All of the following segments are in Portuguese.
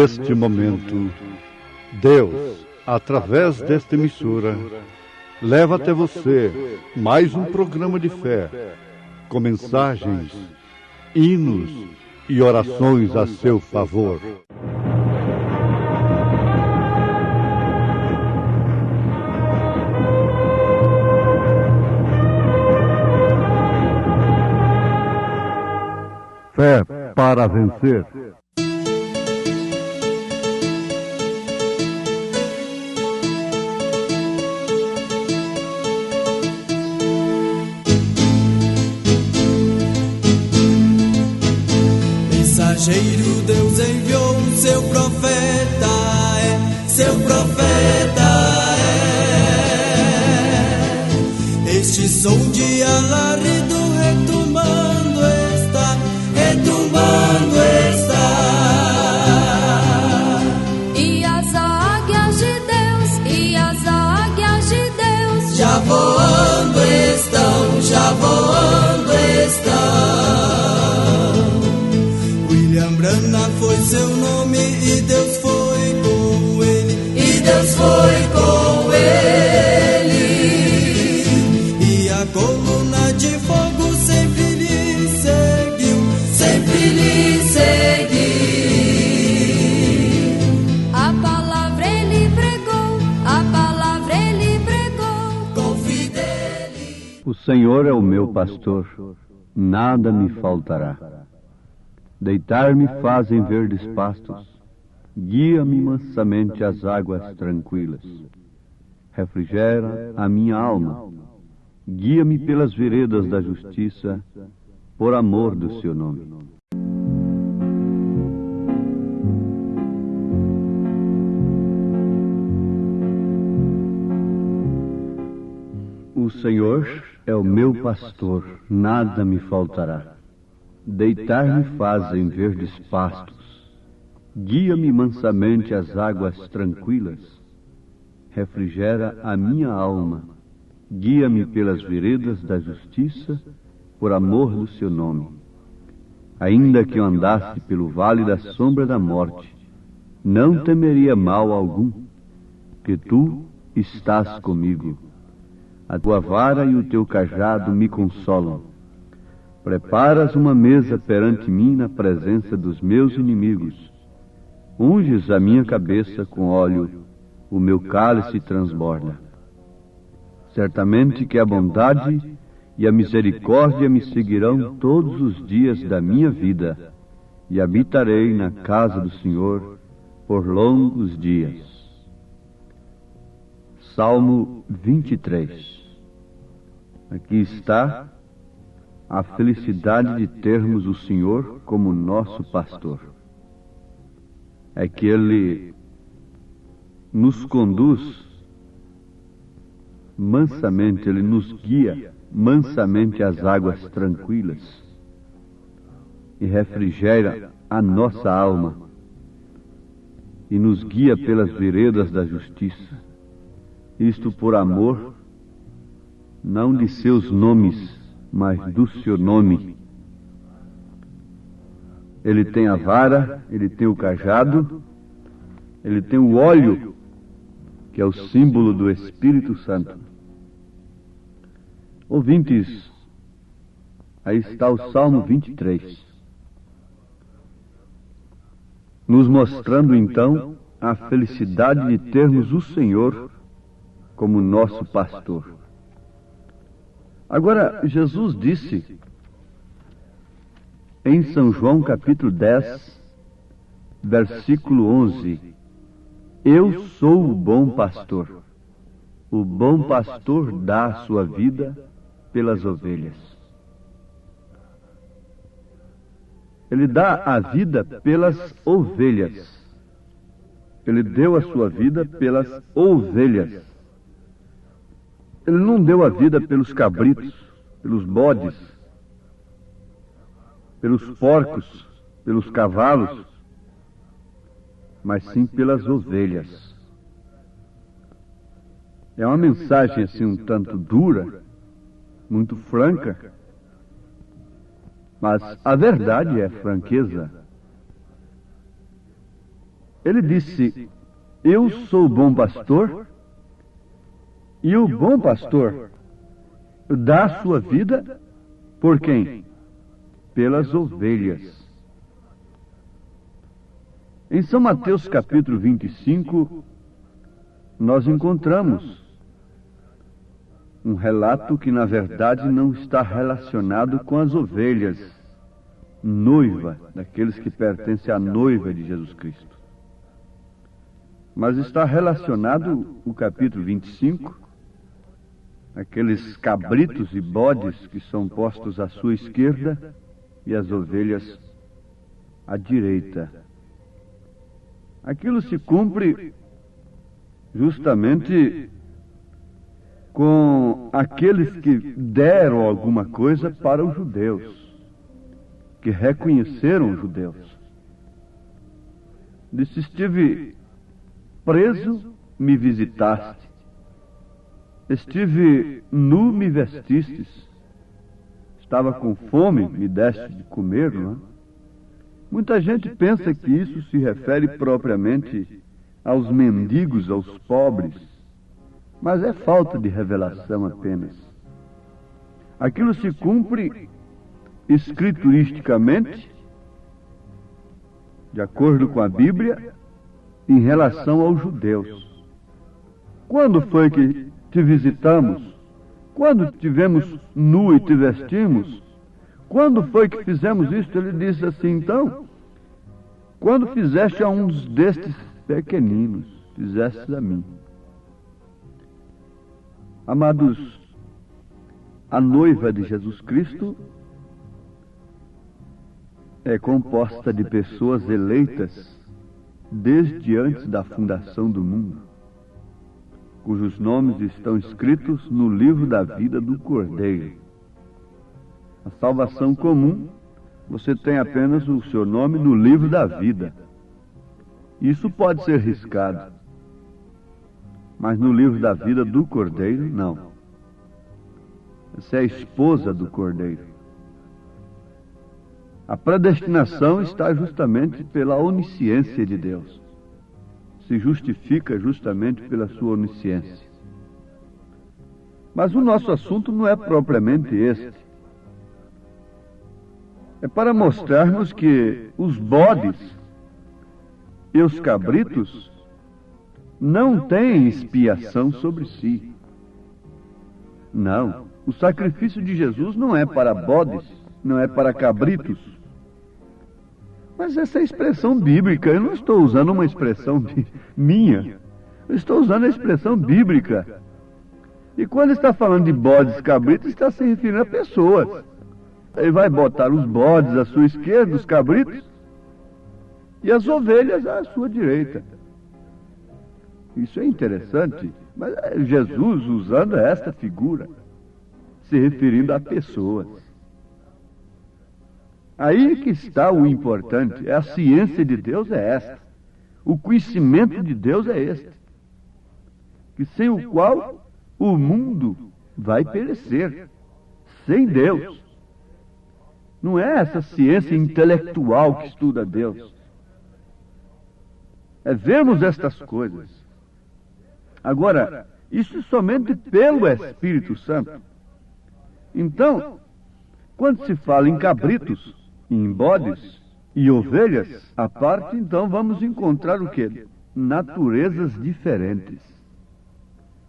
Neste momento, Deus, através desta emissora, leva até você mais um programa de fé, com mensagens, hinos e orações a seu favor. Fé para vencer. Mensageiro, Deus enviou seu profeta, seu profeta é. Este som de alarido retumbando está, retumbando está. E as águias de Deus, e as águias de Deus já voando estão, já voando estão. Brana foi seu nome e Deus foi com ele, e Deus foi com ele. E a coluna de fogo sempre lhe seguiu, sempre lhe seguiu. A palavra ele pregou, a palavra ele pregou com fidelidade. O Senhor é o meu pastor, nada me faltará. Deitar-me faz em verdes pastos, guia-me mansamente às águas tranquilas. Refrigera a minha alma, guia-me pelas veredas da justiça, por amor do seu nome. O Senhor é o meu pastor, nada me faltará. Deitar-me faz em verdes pastos, guia-me mansamente às águas tranquilas. Refrigera a minha alma, guia-me pelas veredas da justiça, por amor do seu nome. Ainda que eu andasse pelo vale da sombra da morte, não temeria mal algum, que tu estás comigo. A tua vara e o teu cajado me consolam. Preparas uma mesa perante mim na presença dos meus inimigos. Unges a minha cabeça com óleo, o meu cálice transborda. Certamente que a bondade e a misericórdia me seguirão todos os dias da minha vida, e habitarei na casa do Senhor por longos dias. Salmo 23. Aqui está a felicidade de termos o Senhor como nosso pastor. É que Ele nos conduz mansamente, Ele nos guia mansamente às águas tranquilas e refrigera a nossa alma e nos guia pelas veredas da justiça. Isto por amor, não de seus nomes, mas do seu nome. Ele tem a vara, ele tem o cajado, ele tem o óleo, que é o símbolo do Espírito Santo. Ouvintes, aí está o Salmo 23, nos mostrando então a felicidade de termos o Senhor como nosso pastor. Agora, Jesus disse em São João capítulo 10, versículo 11, eu sou o bom pastor. O bom pastor dá a sua vida pelas ovelhas. Ele dá a vida pelas ovelhas. Ele deu a sua vida pelas ovelhas. Ele não deu a vida pelos cabritos, pelos bodes, pelos porcos, pelos cavalos, mas sim pelas ovelhas. É uma mensagem assim um tanto dura, muito franca, mas a verdade é franqueza. Ele disse: eu sou o bom pastor, e o bom pastor dá a sua vida por quem? Pelas ovelhas. Em São Mateus capítulo 25, nós encontramos um relato que na verdade não está relacionado com as ovelhas, noiva, daqueles que pertencem à noiva de Jesus Cristo. Mas está relacionado o capítulo 25, aqueles cabritos e bodes que são postos à sua esquerda e as ovelhas à direita. Aquilo se cumpre justamente com aqueles que deram alguma coisa para os judeus, que reconheceram os judeus. Disse: estive preso, me visitaste. Estive nu, me vestistes. Estava com fome, me deste de comer, não é? Muita gente pensa que isso se refere propriamente aos mendigos, aos pobres, mas é falta de revelação apenas. Aquilo se cumpre escrituristicamente, de acordo com a Bíblia, em relação aos judeus. Quando foi que te visitamos? Quando te tivemos nu e te vestimos? Quando foi que fizemos isto? Ele disse assim: então, quando fizeste a um destes pequeninos, fizeste a mim. Amados, a noiva de Jesus Cristo é composta de pessoas eleitas desde antes da fundação do mundo, cujos nomes estão escritos no livro da vida do Cordeiro. A salvação comum, você tem apenas o seu nome no livro da vida. Isso pode ser riscado, mas no livro da vida do Cordeiro, não. Você é a esposa do Cordeiro. A predestinação está justamente pela onisciência de Deus. Se justifica justamente pela sua onisciência. Mas o nosso assunto não é propriamente este. É para mostrarmos que os bodes e os cabritos não têm expiação sobre si. Não. O sacrifício de Jesus não é para bodes, não é para cabritos. Mas essa é a expressão bíblica. Eu não estou usando uma expressão minha. Eu estou usando a expressão bíblica. E quando está falando de bodes e cabritos, está se referindo a pessoas. Ele vai botar os bodes à sua esquerda, os cabritos, e as ovelhas à sua direita. Isso é interessante, mas é Jesus usando esta figura, se referindo a pessoas. Aí que está o importante. A ciência de Deus é esta. O conhecimento de Deus é este. Que sem o qual o mundo vai perecer. Sem Deus. Não é essa ciência intelectual que estuda Deus. É vermos estas coisas. Agora, isso somente pelo Espírito Santo. Então, quando se fala em cabritos, em bodes e ovelhas, à parte, então vamos encontrar o quê? Naturezas diferentes.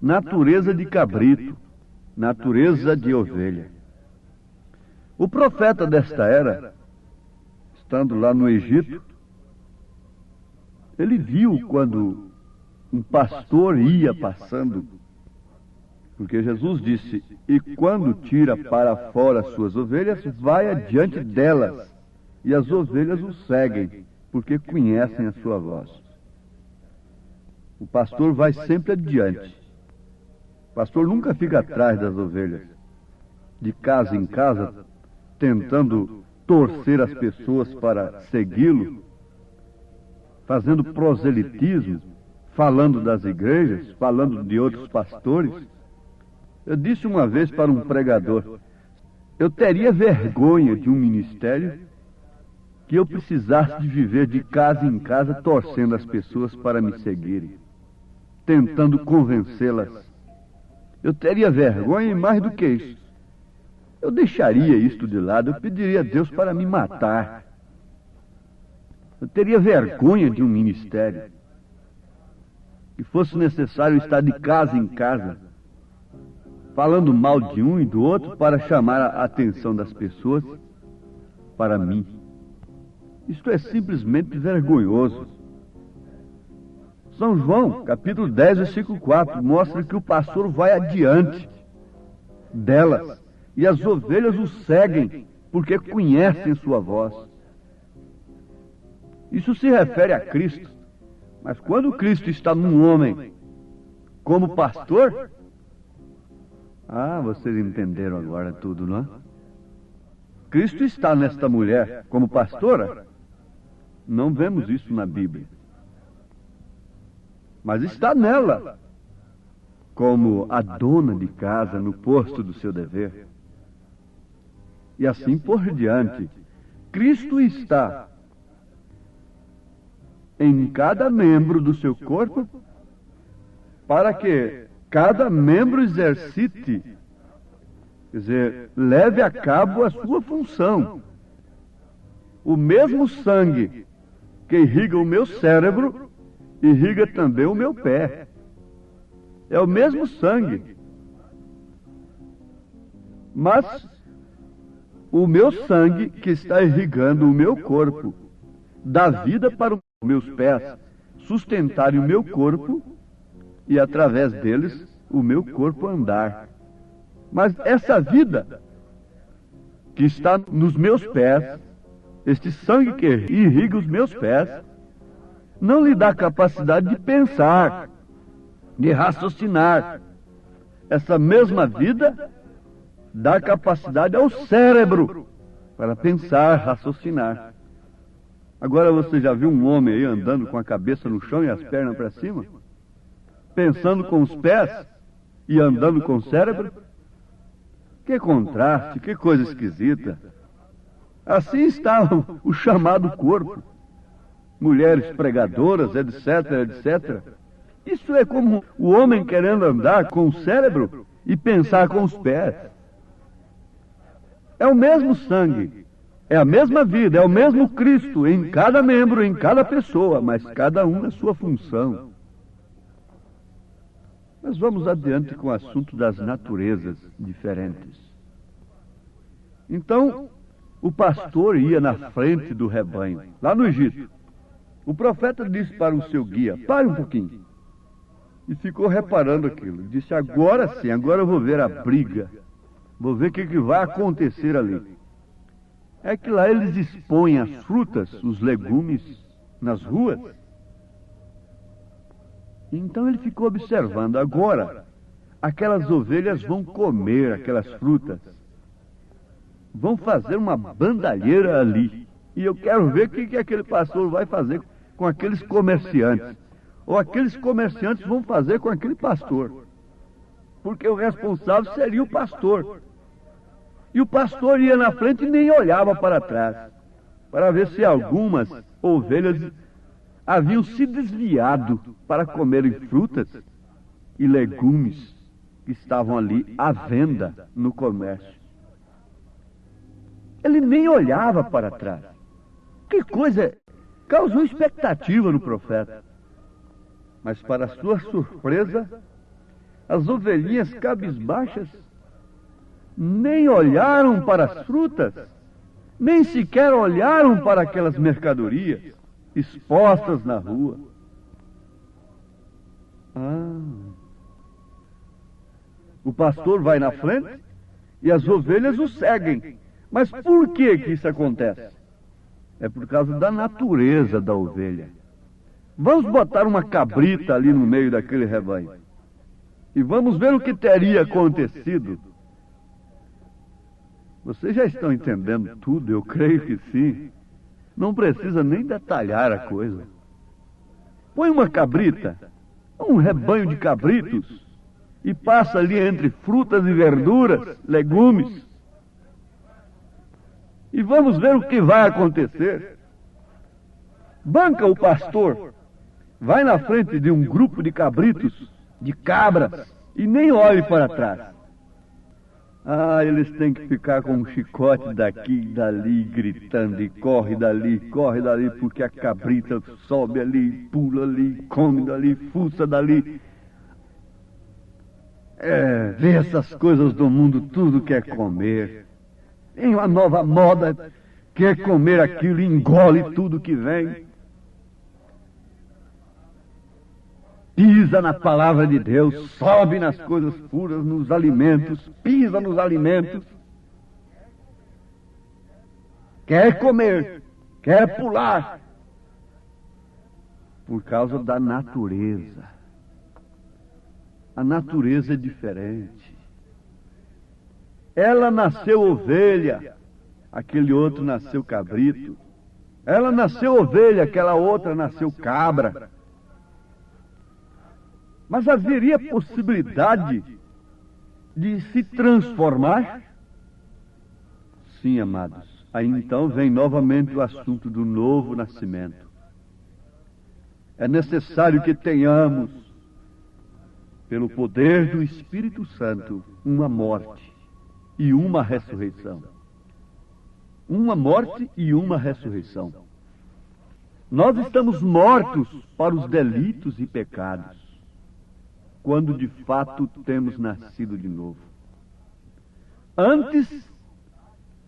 Natureza de cabrito, natureza de ovelha. O profeta desta era, estando lá no Egito, ele viu quando um pastor ia passando, porque Jesus disse: e quando tira para fora as suas ovelhas, vai adiante delas, e as ovelhas o seguem, porque conhecem a sua voz. O pastor vai sempre adiante. O pastor nunca fica atrás das ovelhas, de casa em casa, tentando torcer as pessoas para segui-lo, fazendo proselitismo, falando das igrejas, falando de outros pastores. Eu disse uma vez para um pregador: eu teria vergonha de um ministério que eu precisasse de viver de casa em casa torcendo as pessoas para me seguirem, tentando convencê-las. Eu teria vergonha e mais do que isso. Eu deixaria isto de lado, eu pediria a Deus para me matar. Eu teria vergonha de um ministério. Que fosse necessário estar de casa em casa, falando mal de um e do outro para chamar a atenção das pessoas para mim. Isto é simplesmente vergonhoso. São João, capítulo 10, versículo 4, mostra que o pastor vai adiante delas e as ovelhas o seguem porque conhecem sua voz. Isso se refere a Cristo. Mas quando Cristo está num homem como pastor, vocês entenderam agora tudo, não é? Cristo está nesta mulher como pastora? Não vemos isso na Bíblia. Mas está nela como a dona de casa no posto do seu dever. E assim por diante. Cristo está em cada membro do seu corpo para que cada membro exercite, quer dizer, leve a cabo a sua função. O mesmo sangue que irriga o meu cérebro, irriga também o meu pé. É o mesmo sangue. Mas o meu sangue que está irrigando o meu corpo dá vida para os meus pés sustentarem o meu corpo e, através deles, o meu corpo andar. Mas essa vida que está nos meus pés, este sangue que irriga os meus pés, não lhe dá capacidade de pensar, de raciocinar. Essa mesma vida dá capacidade ao cérebro para pensar, raciocinar. Agora você já viu um homem aí andando com a cabeça no chão e as pernas para cima? Pensando com os pés e andando com o cérebro? Que contraste, que coisa esquisita. Assim está o chamado corpo. Mulheres pregadoras, etc, etc. Isso é como o homem querendo andar com o cérebro e pensar com os pés. É o mesmo sangue, é a mesma vida, é o mesmo Cristo em cada membro, em cada pessoa, mas cada um na sua função. Mas vamos adiante com o assunto das naturezas diferentes. Então, o pastor ia na frente do rebanho, lá no Egito. O profeta disse para o seu guia: pare um pouquinho. E ficou reparando aquilo. Disse: agora sim, agora eu vou ver a briga. Vou ver o que vai acontecer ali. É que lá eles expõem as frutas, os legumes, nas ruas. Então ele ficou observando. Agora, aquelas ovelhas vão comer aquelas frutas. Vão fazer uma bandalheira ali. E eu quero ver o que aquele pastor vai fazer com aqueles comerciantes. Ou aqueles comerciantes vão fazer com aquele pastor. Porque o responsável seria o pastor. E o pastor ia na frente e nem olhava para trás, para ver se algumas ovelhas haviam se desviado para comerem frutas e legumes que estavam ali à venda no comércio. Ele nem olhava para trás. Que coisa! Causou expectativa no profeta. Mas, para sua surpresa, as ovelhinhas cabisbaixas nem olharam para as frutas, nem sequer olharam para aquelas mercadorias expostas na rua. O pastor vai na frente e as ovelhas o seguem. Mas por que isso acontece? É por causa da natureza da ovelha. Vamos botar uma cabrita ali no meio daquele rebanho e vamos ver o que teria acontecido. Vocês já estão entendendo tudo? Eu creio que sim. Não precisa nem detalhar a coisa. Põe uma cabrita, um rebanho de cabritos, e passa ali entre frutas e verduras, legumes. E vamos ver o que vai acontecer. Banca o pastor, vai na frente de um grupo de cabritos, de cabras, e nem olhe para trás. Ah, eles têm que ficar com um chicote daqui e dali, gritando, e corre dali, porque a cabrita sobe ali, pula ali, come dali, fuça dali. Vê essas coisas do mundo, tudo quer comer. Tem uma nova moda, quer comer aquilo, engole tudo que vem. Pisa na palavra de Deus, sobe nas coisas puras, nos alimentos, pisa nos alimentos. Quer comer, quer pular. Por causa da natureza. A natureza é diferente. Ela nasceu ovelha, aquele outro nasceu cabrito. Ela nasceu ovelha, aquela outra nasceu cabra. Mas haveria possibilidade de se transformar? Sim, amados. Aí então vem novamente o assunto do novo nascimento. É necessário que tenhamos, pelo poder do Espírito Santo, uma morte e uma ressurreição. Uma morte e uma ressurreição. Nós estamos mortos para os delitos e pecados, quando de fato temos nascido de novo. Antes,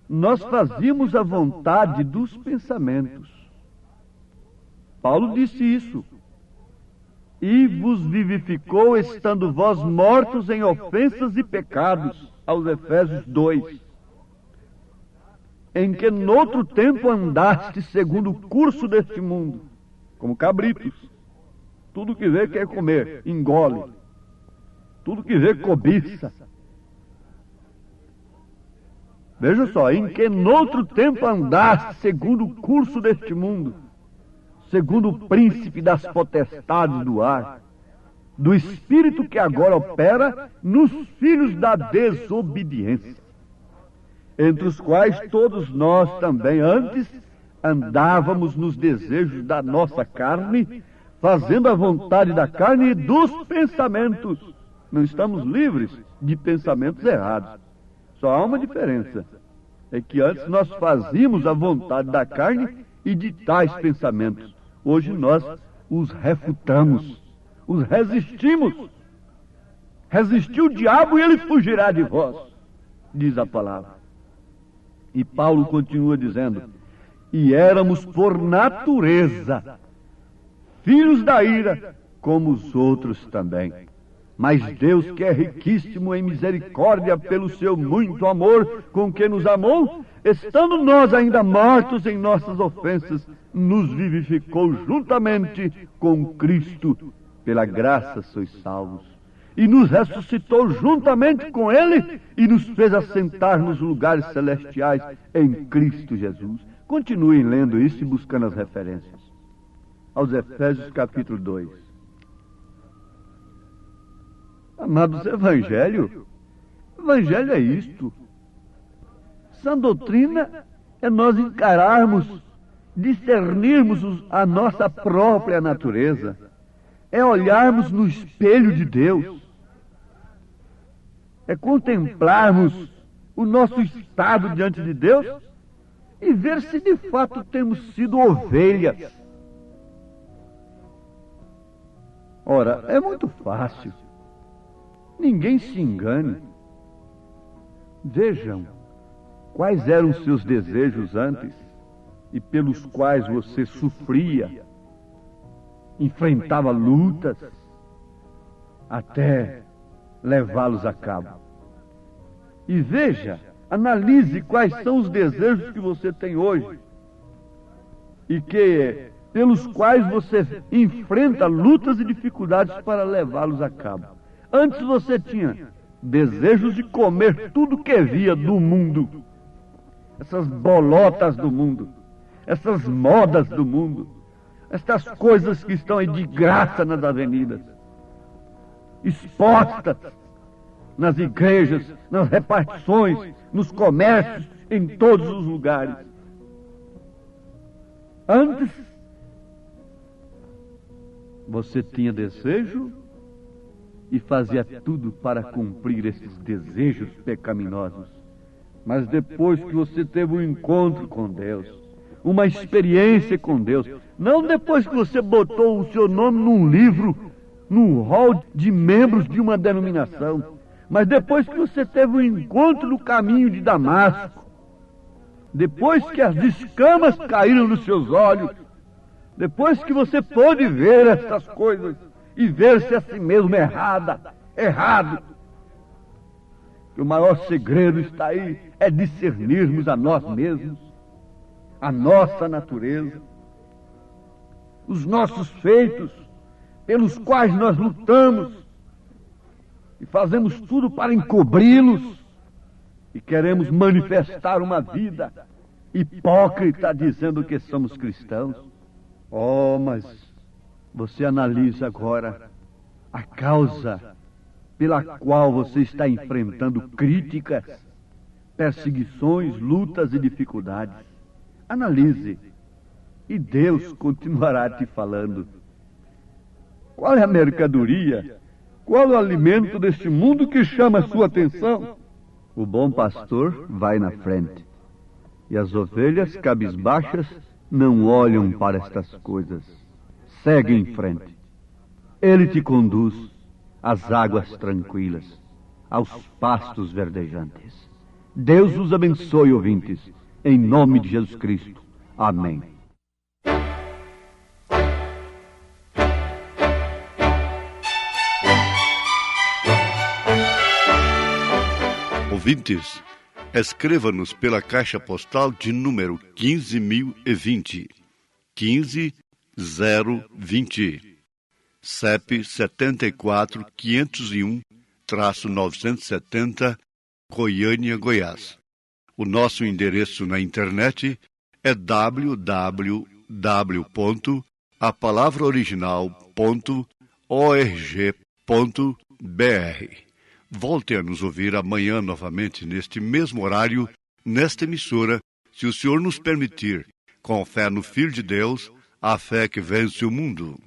nós fazíamos a vontade dos pensamentos. Paulo disse isso. E vos vivificou, estando vós mortos em ofensas e pecados, aos Efésios 2. Em que noutro tempo andaste segundo o curso deste mundo, como cabritos. Tudo que vê quer comer, engole. Tudo que vê cobiça. Veja só, em que noutro tempo andaste segundo o curso deste mundo, segundo o príncipe das potestades do ar, do espírito que agora opera nos filhos da desobediência, entre os quais todos nós também antes andávamos nos desejos da nossa carne, fazendo a vontade da carne e dos pensamentos. Não estamos livres de pensamentos errados. Só há uma diferença. É que antes nós fazíamos a vontade da carne e de tais pensamentos. Hoje nós os refutamos, os resistimos. Resistiu o diabo e ele fugirá de vós, diz a palavra. E Paulo continua dizendo, e éramos por natureza filhos da ira, como os outros também. Mas Deus, que é riquíssimo em misericórdia pelo seu muito amor com que nos amou, estando nós ainda mortos em nossas ofensas, nos vivificou juntamente com Cristo. Pela graça sois salvos. E nos ressuscitou juntamente com Ele e nos fez assentar nos lugares celestiais em Cristo Jesus. Continuem lendo isso e buscando as referências. Aos Efésios capítulo 2. Amados, Evangelho é isto. Sã doutrina é nós encararmos, discernirmos a nossa própria natureza, é olharmos no espelho de Deus, é contemplarmos o nosso estado diante de Deus e ver se de fato temos sido ovelhas. Ora, é muito fácil. Ninguém se engane. Vejam quais eram os seus desejos antes e pelos quais você sofria, enfrentava lutas até levá-los a cabo. E veja, analise quais são os desejos que você tem hoje e pelos quais você enfrenta lutas e dificuldades para levá-los a cabo. Antes você tinha desejos de comer tudo que via do mundo, essas bolotas do mundo, essas modas do mundo, essas coisas que estão aí de graça nas avenidas, expostas nas igrejas, nas repartições, nos comércios, em todos os lugares. Antes Você tinha desejo e fazia tudo para cumprir esses desejos pecaminosos. Mas depois que você teve um encontro com Deus, uma experiência com Deus, não depois que você botou o seu nome num livro, num rol de membros de uma denominação, mas depois que você teve um encontro no caminho de Damasco, depois que as escamas caíram nos seus olhos, depois que você pôde ver essas coisas e ver-se a si mesmo errado, que o maior segredo está aí, é discernirmos a nós mesmos, a nossa natureza, os nossos feitos, pelos quais nós lutamos, e fazemos tudo para encobri-los, e queremos manifestar uma vida hipócrita dizendo que somos cristãos. Oh, mas você analisa agora a causa pela qual você está enfrentando críticas, perseguições, lutas e dificuldades. Analise, e Deus continuará te falando. Qual é a mercadoria? Qual é o alimento deste mundo que chama a sua atenção? O bom pastor vai na frente, e as ovelhas cabisbaixas não olham para estas coisas. Segue em frente. Ele te conduz às águas tranquilas, aos pastos verdejantes. Deus os abençoe, ouvintes, em nome de Jesus Cristo. Amém. Ouvintes, escreva-nos pela caixa postal de número 15.020, 15020, CEP 74.501-970, Goiânia, Goiás. O nosso endereço na internet é www.apalavraoriginal.org.br. Volte a nos ouvir amanhã novamente neste mesmo horário, nesta emissora, se o Senhor nos permitir, com fé no Filho de Deus, a fé que vence o mundo.